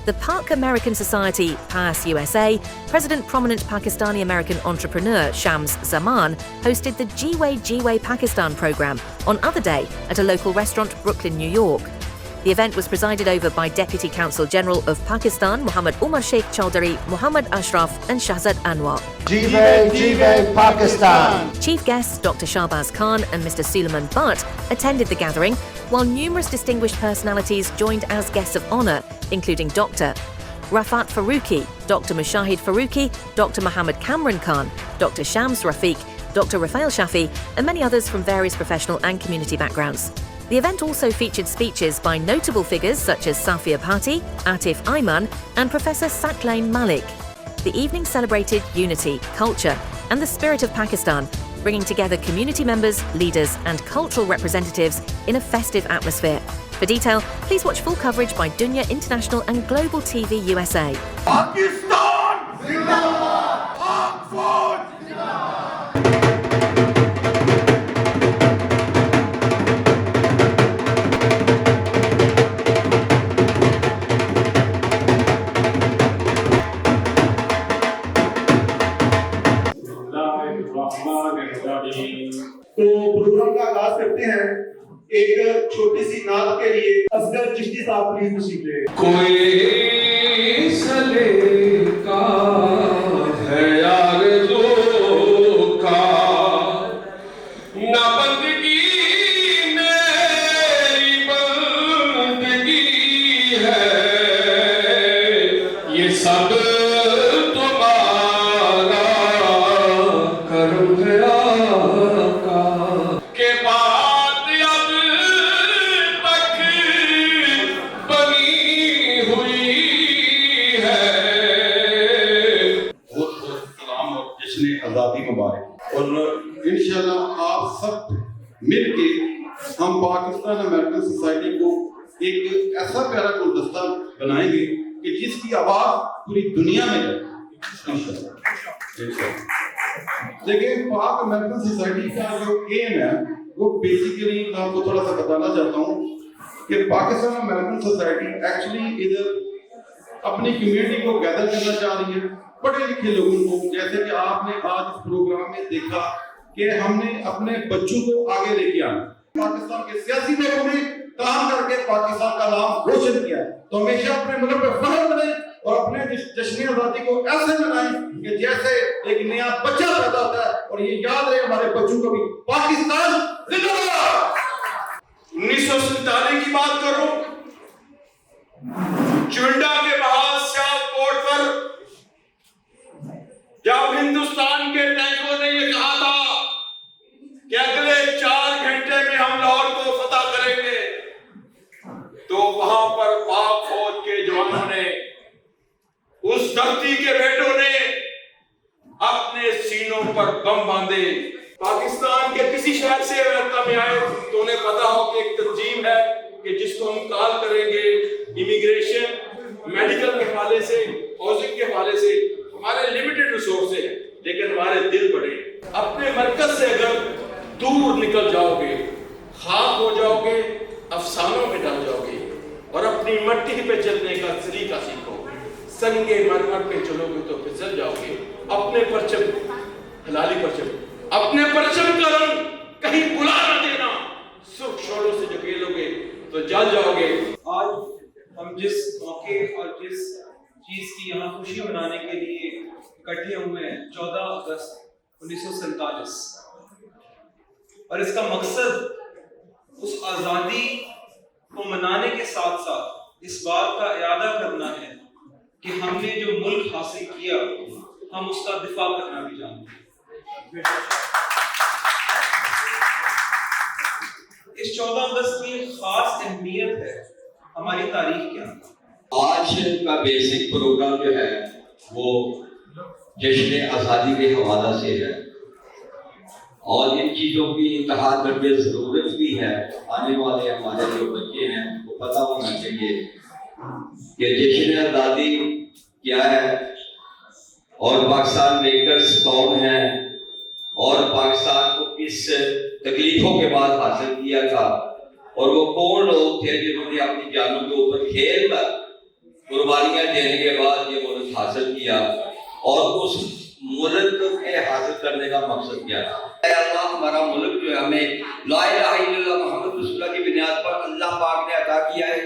the Pak American Society, PAS USA, President prominent Pakistani-American entrepreneur Shams Zaman hosted the Jiway Pakistan program on Other Day at a local restaurant, Brooklyn, New York. The event was presided over by Deputy Consul General of Pakistan, Muhammad Umar Sheikh Chowdhury, Muhammad Ashraf and Shahzad Anwar. Jiway Pakistan. Chief guests Dr. Shahbaz Khan and Mr. Suleiman Butt attended the gathering, while numerous distinguished personalities joined as guests of honour, including Dr. Rafat Faruqi, Dr. Mushahid Faruqi, Dr. Muhammad Kamran Khan, Dr. Shams Rafiq, Dr. Rafael Shafi, and many others from various professional and community backgrounds. The event also featured speeches by notable figures such as Safia Pati, Atif Ayman, and Professor Saklain Malik. The evening celebrated unity, culture, and the spirit of Pakistan, bringing together community members, leaders, and cultural representatives in a festive atmosphere. For detail, please watch full coverage by Dunya International and Global TV USA. Pakistan! Zindabad! Pak Fauj! تو programme کا آغاز کرتے ہیں ایک چھوٹی سی نعت کے لیے اصغر چشتی صاحب پلیز تشریف لے. کوئی سلیقہ ہے آرزو کا نہ بندگی میری بندگی ہے یہ سب اور انشاءاللہ آپ سب مل کے ہم پاکستان امریکن سوسائٹی کو ایک ایسا پیارا گلدستہ بنائیں گے کہ جس کی آواز پوری دنیا میں جائے انشاءاللہ. دیکھیں پاک امریکن سوسائٹی کا جو ایم ہے وہ بیسیکلی میں آپ کو تھوڑا سا بتانا چاہتا ہوں کہ پاکستان امریکن سوسائٹی ایکچولی ادھر اپنی کمیونٹی کو گیدر کرنا چاہ رہی ہے پڑھے لکھے لوگوں کو. جیسے کہ آپ نے آج اس پروگرام میں دیکھا کہ ہم نے اپنے بچوں کو آگے لے کے آنا پاکستان کے سیاسی لوگوں نے کام کر کے پاکستان کا نام روشن کیا. تو ہمیشہ اپنے ملک پہ فخر کریں اور اپنے جشن آزادی کو ایسے منائیں کہ جیسے ایک نیا بچہ پیدا ہوتا ہے اور یہ یاد رہے ہمارے بچوں کو بھی پاکستان زندہ باد. 1947 کی بات کروں چونڈا کے بعد سیالکوٹ پر جب ہندوستان کے ٹینکوں نے یہ کہا تھا کہ اگلے 4 گھنٹے میں ہم لاہور کو فتح کریں گے تو وہاں پر پاک فوج کے جوانوں نے اس دھرتی کے بیٹوں نے اپنے سینوں پر بم باندھے. پاکستان کے کسی شہر سے امریکہ میں آئے تو انہیں پتا ہو کہ ایک تنظیم ہے کہ جس کو ہم کال کریں گے امیگریشن میڈیکل کے حوالے سے ہاؤسنگ کے حوالے سے ہمارے لمیٹڈ ریسورسز ہیں لیکن ہمارے دل بڑے. اپنے مرکز سے اگر دور نکل جاؤ گے خاک ہو جاؤ گے افسانوں میں ڈال جاؤ گے اور اپنی مٹی پہ چلنے کا طریقہ سیکھو. سنگے مرمر پہ چلو گے تو پھسل جاؤ گے. اپنے پرچم حلالی پرچم اپنے پرچم کا رنگ کہیں بلا نہ دینا. سرخ شعلوں سے جو کھیلو گے تو جل جاؤ گے. آج ہم جس موقع اور جس چیز کی یہاں خوشی منانے کے لیے اکٹھے ہوئے ہیں 14 اگست 1947 اور اس کا مقصد اس آزادی کو منانے کے ساتھ ساتھ اس بات کا اعادہ کرنا ہے کہ ہم نے جو ملک حاصل کیا ہم اس کا دفاع کرنا بھی جانتے ہیں. اس 14 اگست کی خاص اہمیت ہے. ہماری تاریخ کیا ہے؟ آج کا بیسک پروگرام جو ہے وہ جشن آزادی کے حوالے سے ہے اور ان چیزوں کی انتہا درپیش ضرورت بھی ہے. آنے والے ہمارے جو بچے ہیں ان کو پتہ ہونا چاہیے کہ جشن آزادی کیا ہے اور پاکستان میکرز کون ہیں اور پاکستان کو کس تکلیفوں کے بعد حاصل کیا تھا اور وہ کون لوگ تھے جنہوں نے اپنی جانوں کے اوپر کھیل کر قربانیاں دینے کے بعد یہ ملک حاصل کیا اور اس ملک کے حاصل کرنے کا مقصد کیا تھا. اے اللہ ہمارا ملک جو ہے ہمیں لا الہ الا اللہ محمد رسول اللہ کی بنیاد پر اللہ پاک نے عطا کیا ہے,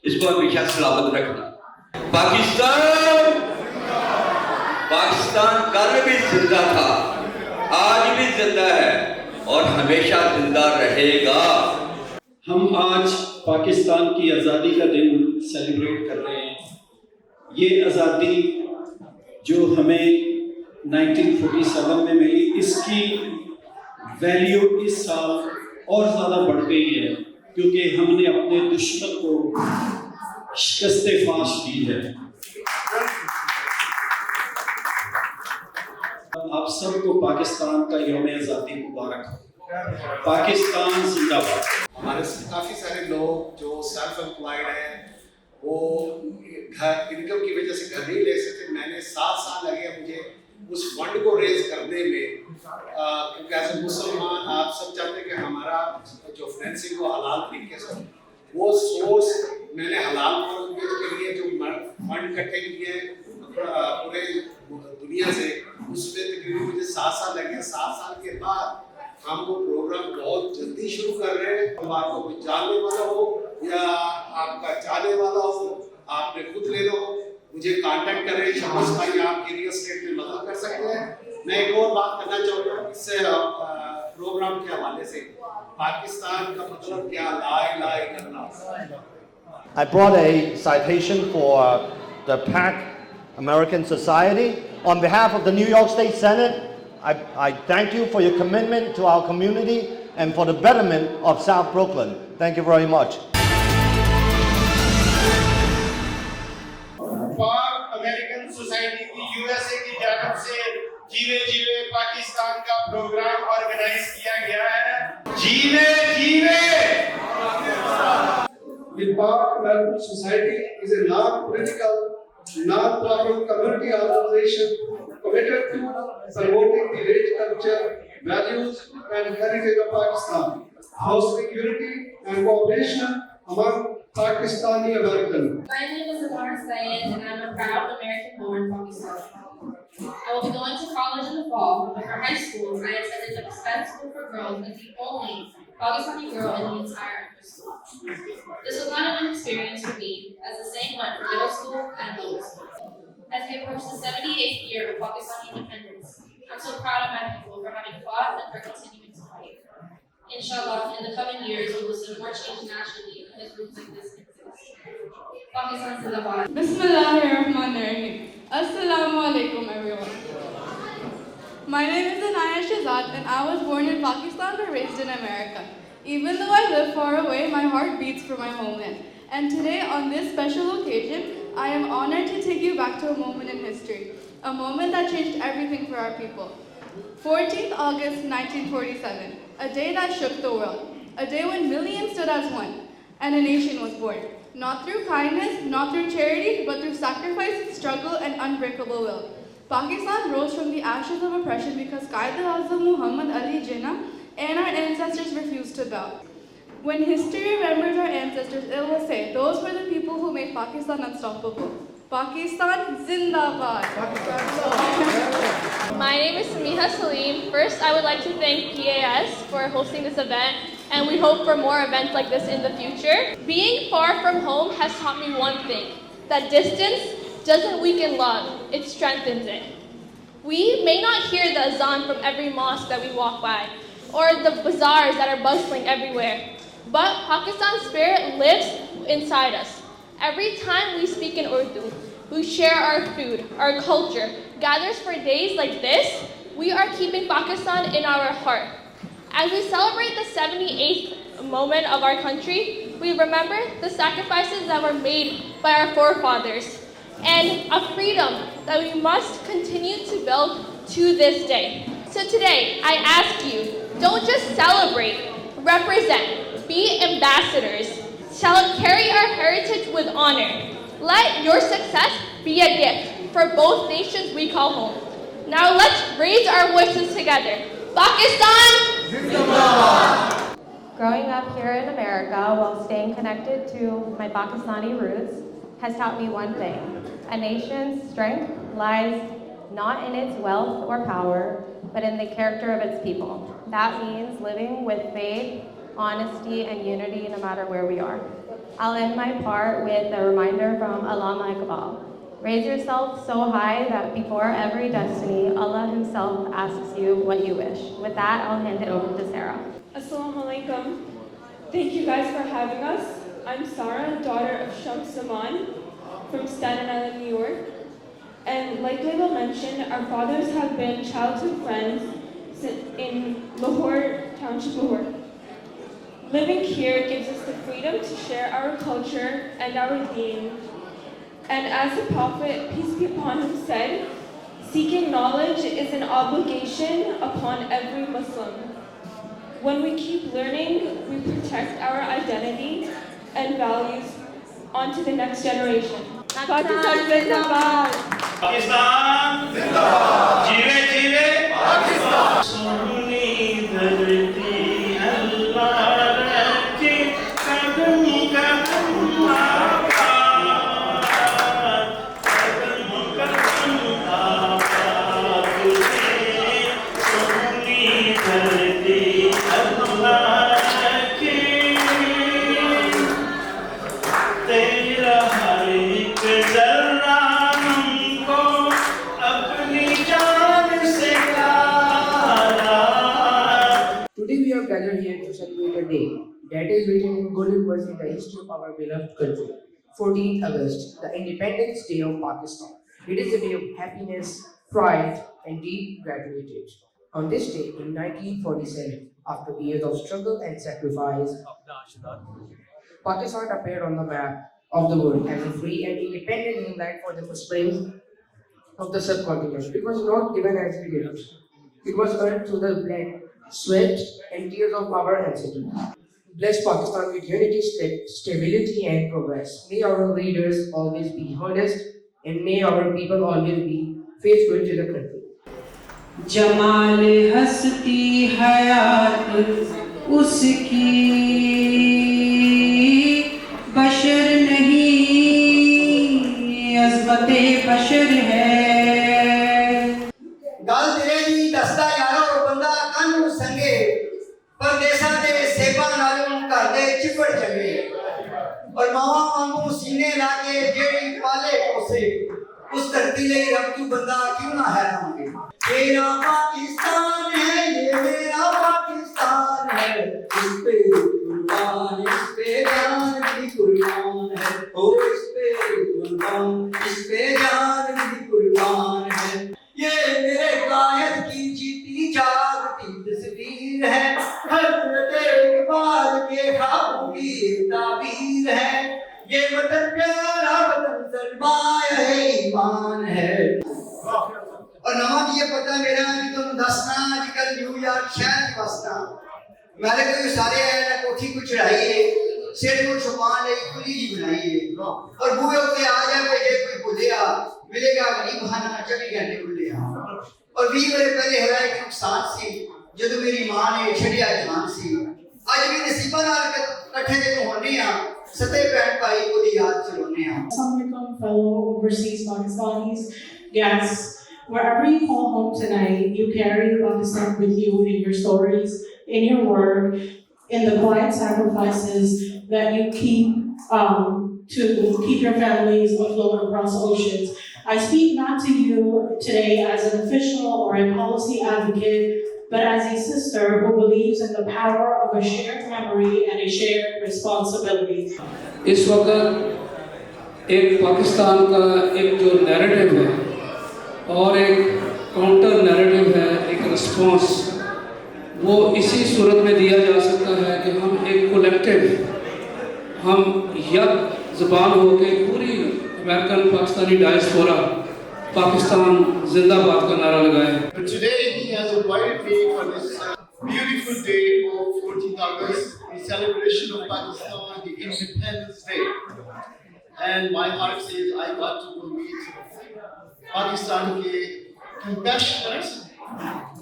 اس کو ہمیشہ سلامت رکھنا. پاکستان کل بھی زندہ تھا, آج بھی زندہ ہے اور ہمیشہ زندہ رہے گا. ہم آج پاکستان کی آزادی کا دن سیلیبریٹ کر رہے ہیں. یہ آزادی جو ہمیں 1947 میں ملی, اس کی ویلیو اس سال اور زیادہ بڑھ گئی ہے کیونکہ ہم نے اپنے دشمن کو شکست فاش دی ہے. آپ سب کو پاکستان کا یوم آزادی مبارک ہو. پاکستان زندہ باد. ہمارے کافی سارے لوگ جو سیلف امپلائڈ ہیں وہ گھر انکم کی وجہ سے گھر نہیں لے سکتے. میں نے 7 سال لگے مجھے اس فنڈ کو ریز کرنے میں, کیونکہ ایز اے مسلمان آپ سب چاہتے ہیں کہ ہمارا جو فنینسنگ کو حلال طریقے سے, وہ سورس میں نے حلال مارکیٹ کے لیے جو فنڈ اکٹھے کیے پورے دنیا سے, اس پہ تقریباً مجھے 7 سال لگے. 7 سال کے بعد ہم وہ پروگرام بہت جلدی شروع کر رہے ہیں. اب آپ کو کوئی جاننے والا ہو یا آپ کا چاہنے والا ہو, آپ نے خود لینا ہو, مجھے کانٹیکٹ کریں. شمس بھائی آپ کی ریل اسٹیٹ میں مدد کر سکتے ہیں. میں ایک اور بات کرنا چاہوں گا اس سے پروگرام کے حوالے سے. پاکستان کا مطلب کیا, لا الہ الا اللہ. I brought a citation for the PAC American Society. On behalf of the New York State Senate, I thank you for your commitment to our community and for the betterment of South Brooklyn. Thank you very much. پاک American society کی USA کی جانب سے جیوے جیوے پاکستان کا programme organise کیا گیا ہے. جیوے جیوے. The Pak American Society is a non-political, non-profit community organization committed to promoting the rich culture, values, and heritage of Pakistan, fostering unity and cooperation among Pakistani Americans. My name is Amar Syed, and I'm a proud American-born Pakistani. I will be going to college in the fall, but for high school, I attended the Sped School for Girls as the only Pakistani girl in the entire school. This was not an experience for me, as the same went for middle school and lower school. As we approach the 78th year of Pakistani independence, I'm so proud of my people for having fought and for continuing to fight. Inshallah, in the coming years, we will see more change nationally as groups like this exist. Pakistan Zindabad. Bismillahirrahmanirrahim. Assalamu alaikum everyone. My name is Anaya Shahzad and I was born in Pakistan but raised in America. Even though I live far away, my heart beats for my homeland. And today, on this special occasion, I am honored to take you back to a moment in history, a moment that changed everything for our people. 14th August 1947, a day that shook the world, a day when millions stood as one, and a nation was born. Not through kindness, not through charity, but through sacrifice, struggle, and unbreakable will. Pakistan rose from the ashes of oppression because Quaid-e-Azam Muhammad Ali Jinnah and our ancestors refused to bow. When history remembers our ancestors, it will say, those were the people who made Pakistan unstoppable. Pakistan Zindabad. My name is Samiha Salim. First, I would like to thank PAS for hosting this event, and we hope for more events like this in the future. Being far from home has taught me one thing, that distance doesn't weaken love, it strengthens it. We may not hear the azan from every mosque that we walk by, or the bazaars that are bustling everywhere, but Pakistan's spirit lives inside us. Every time we speak in Urdu, we share our food, our culture, gathers for days like this, we are keeping Pakistan in our heart. As we celebrate the 78th moment of our country, we remember the sacrifices that were made by our forefathers, and a freedom that we must continue to build to this day. So today, I ask you, don't just celebrate, represent, be ambassadors, carry our heritage with honor. Let your success be a gift for both nations we call home. Now let's raise our voices together. Pakistan! Growing up here in America while staying connected to my Pakistani roots, has taught me one thing: a nation's strength lies not in its wealth or power, but in the character of its people. That means living with faith, honesty, and unity no matter where we are. I'll end my part with a reminder from Allama Iqbal. Raise yourself so high that before every destiny, Allah Himself asks you what you wish. With that, I'll hand it over to Sarah. Assalamu alaikum. Thank you guys for having us. I'm Sarah, daughter of Shams Zaman from Staten Island, New York. And like Layla mentioned, our fathers have been childhood friends in Lahore, Township, Lahore. Living here gives us the freedom to share our culture and our deen. And as the Prophet, peace be upon him, said, seeking knowledge is an obligation upon every Muslim. When we keep learning, we protect our identity and values onto the next generation. Pakistan Zindabad! Pakistan Zindabad! Jeeve jeeve Pakistan! Soni dharti Allah rakhe kadam kadam abaad, kadam kadam abaad tujhe soni dharti Allah rakhe tera har ek zarra humko apni jaan se pyara. Today we are gathered here to celebrate a day that is written in golden words in the history of our beloved country. 14th August, the Independence Day of Pakistan. It is a day of happiness, pride, and deep gratitude. On this day in 1947, after years of struggle and sacrifice, Pakistan appeared on the map of the world as a free and independent homeland for the Muslims of the subcontinent. It was not given as a gift. It was earned through the blood, sweat, and tears of our ancestors. Bless Pakistan with unity, stability, and progress. May our leaders always be honest, and may our people always be faithful to the country. Jamal हस्ती हयात उसकी बशर नहीं अज़मते बशर है गल तेरे दी दसदा यारो बंदा कानू संगे परदेसा दे सेबा नालों घर दे चिपड़ चंगे और मावा वांगू सीने लाके जेड़ी पाले पोसे उस धरती ले रब तू बंदा क्यों ना हैरान होगे। तेरा पाकिस्तान है ये मेरा पाकिस्तान है, इस पे कुर्बान इस पे जान भी कुर्बान है, ओ इस पे कुर्बान इस पे जान भी कुर्बान है। ये मेरे कायद की जीती जागती तस्वीर है, हज़रत इकबाल के ख्वाबों की ताबीर है। ये वतन प्यारा वतन सरमाया ईमान है। और नवा ये पता मेरा कि तुम दसना आजकल न्यूयॉर्क शहर की बसना मेरे को सारे आए कोठी को चढ़ाइए सिर को छुपा ले खुली जी बनाइए और बूहे उते आ जाए जे कोई भुलिया मिलेगा गरीब खाना 24 घंटे खुले और 20 बजे पहले होया एक नुकसान सी जब मेरी मां ने छड़िया जान सी आज भी नसीबा नाल इकट्ठे जे होने आ सते पैन भाई को दी याद चलोने आ। Assalamualaikum fellow overseas Pakistanis, guests. Wherever you call home tonight, you carry Pakistan with you in your stories, in your work, in the quiet sacrifices that you keep to keep your families afloat across oceans. I speak not to you today as an official or a policy advocate, but as a sister who believes in the power of a shared memory and a shared responsibility. इस वक्त एक पाकिस्तान का एक जो narrative है और एक counter narrative है, एक रिस्पॉन्स, वो इसी सूरत में दिया जा सकता है कि हम एक कलेक्टिव, हम यक ज़बान हो के पूरी अमेरिकन पाकिस्तानी डायस्पोरा पाकिस्तान जिंदाबाद का नारा लगाए। Today he has invited me for this beautiful day of 14th August, the celebration of Pakistan, the Independence Day. And my heart says I got to go meet Pakistan के compassionate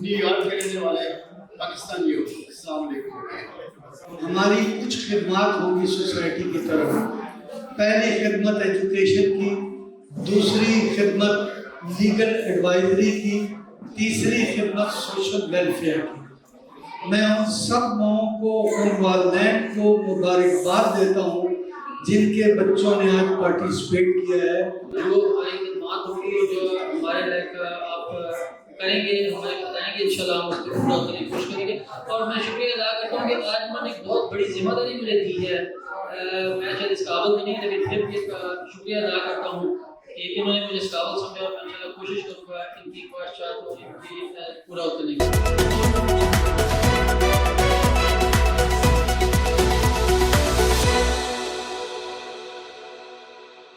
न्यूयॉर्क के रहने वाले पाकिस्तानियों। अस्सलाम वालेकुम। हमारी कुछ खिदमत होगी सोसाइटी की तरफ پہلی خدمت ایجوکیشن کی، دوسری خدمت لیگل ایڈوائزری کی، تیسری خدمت سوشل ویلفیئر کی۔ میں ان سب ماؤں کو، ان والدین کو مبارکباد دیتا ہوں جن کے بچوں نے آج پارٹیسپیٹ کیا ہے۔ جو ہماری خدمات ہوگی، جو ہمارے لائک آپ کریں گے، ہمیں بتائیں گے، انشاءاللہ ہم اس کو پورا کرنے کی کوشش کریں گے۔ اور میں شکریہ ادا کرتا ہوں کہ آج انہوں نے ایک بہت بڑی ذمہ داری مجھے دی ہے، میں شاید اس قابل بھی نہیں، لیکن پھر بھی شکریہ ادا کرتا ہوں کہ انہوں نے مجھے اس قابل سمجھا، اور میں انشاءاللہ کوشش کروں گا ان کی خواہشات کو ان کی پورا کرنے کی۔